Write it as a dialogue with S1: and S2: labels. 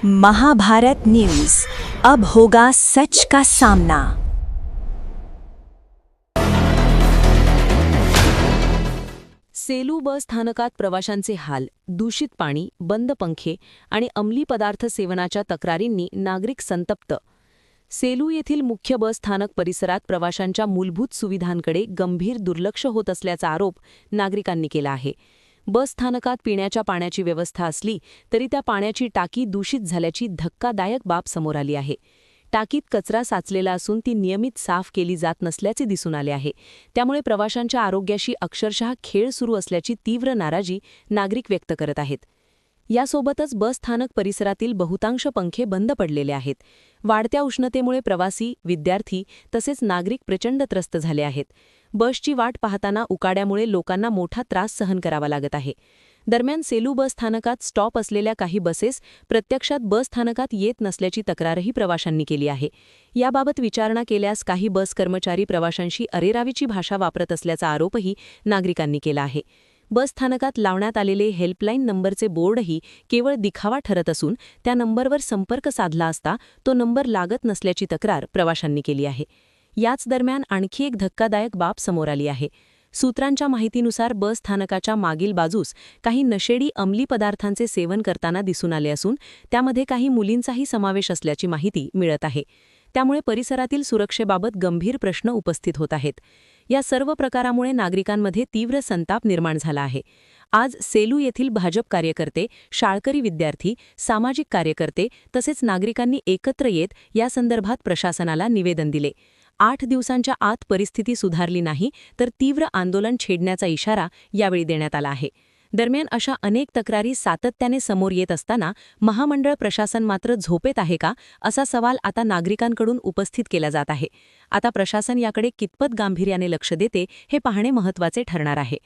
S1: Mahabharat news, अब होगा सच का सामना।
S2: सेलू बस स्थानकात प्रवाशांचे हाल, दूषित पाणी, बंद पंखे आणि अंमली पदार्थ सेवनाच्या तक्रारींनी नागरिक संतप्त। सेलू येथील मुख्य बस स्थानक परिसरात प्रवाशांच्या मूलभूत सुविधांकडे गंभीर दुर्लक्ष होत असल्याचा आरोप नागरिकांनी केला आहे। बस स्थानकात पिण्याच्या पाण्याची व्यवस्था असली तरी त्या पाण्याची टाकी दूषित झाल्याची धक्कादायक बाब समोर आली आहे। टाकीत कचरा साचलेला असून ती नियमित साफ केली जात नसल्याचे दिसून आले आहे। त्यामुळे प्रवाशांच्या आरोग्याशी अक्षरशः खेळ सुरू असल्याची तीव्र नाराजी नागरिक व्यक्त करत आहेत। यासोबतच बस स्थानक परिसरातील बहुतांश पंखे बंद पडलेले आहेत। वाढत्या उष्णतेमुळे प्रवासी, विद्यार्थी तसेच नागरिक प्रचंड त्रस्त झाले आहेत। बसची वाट पाहताना उकाड्यामुळे लोकांना मोठा त्रास सहन करावा लागत आहे। दरम्यान सेलू बस स्थानकात स्टॉप असलेल्या काही बसेस प्रत्यक्षात बस स्थानकात येत नसल्याची तक्रारही प्रवाशांनी केली आहे। याबाबत विचारणा केल्यास काही बस कर्मचारी प्रवाशांशी अरेरावीची भाषा वापरत असल्याचा आरोपही नागरिकांनी केला आहे। बस स्थानकात लावण्यात आलेले हेल्पलाईन नंबरचे बोर्डही केवळ दिखावा ठरत असून त्या नंबरवर संपर्क साधला असता तो नंबर लागत नसल्याची तक्रार प्रवाशांनी केली आहे। याच दरम्यान आणखी एक धक्कादायक बाब समोर आली आहे। सूत्रांच्या माहितीनुसार बस स्थानकाच्या मागील बाजूस काही नशेडी अंमली पदार्थांचे सेवन करताना दिसून आले असून त्यामध्ये काही मुलींचाही समावेश असल्याची माहिती मिळत आहे। त्यामुळे परिसरातील सुरक्षेबाबत गंभीर प्रश्न उपस्थित होत आहेत। या सर्व प्रकारामुळे नागरिकांमध्ये तीव्र संताप निर्माण झाला आहे। आज सेलू येथील भाजप कार्यकर्ते, शाळकरी विद्यार्थी, सामाजिक कार्यकर्ते तसेच नागरिकांनी एकत्र येत या संदर्भात प्रशासनाला निवेदन दिले। 8 दिवसांच्या आत परिस्थिती सुधारली नाही तर तीव्र आंदोलन छेडण्याचा इशारा यावेळी देण्यात आला आहे। दरम्यान अशा अनेक तक्रारी सातत्याने समोर येत असताना महामंडळ प्रशासन मात्र झोपेत आहे का असा सवाल आता नागरिकांकडून उपस्थित केला जात आहे। आता प्रशासन याकडे कितपत गांभीर्याने लक्ष देते हे पाहणे महत्त्वाचे ठरणार आहे।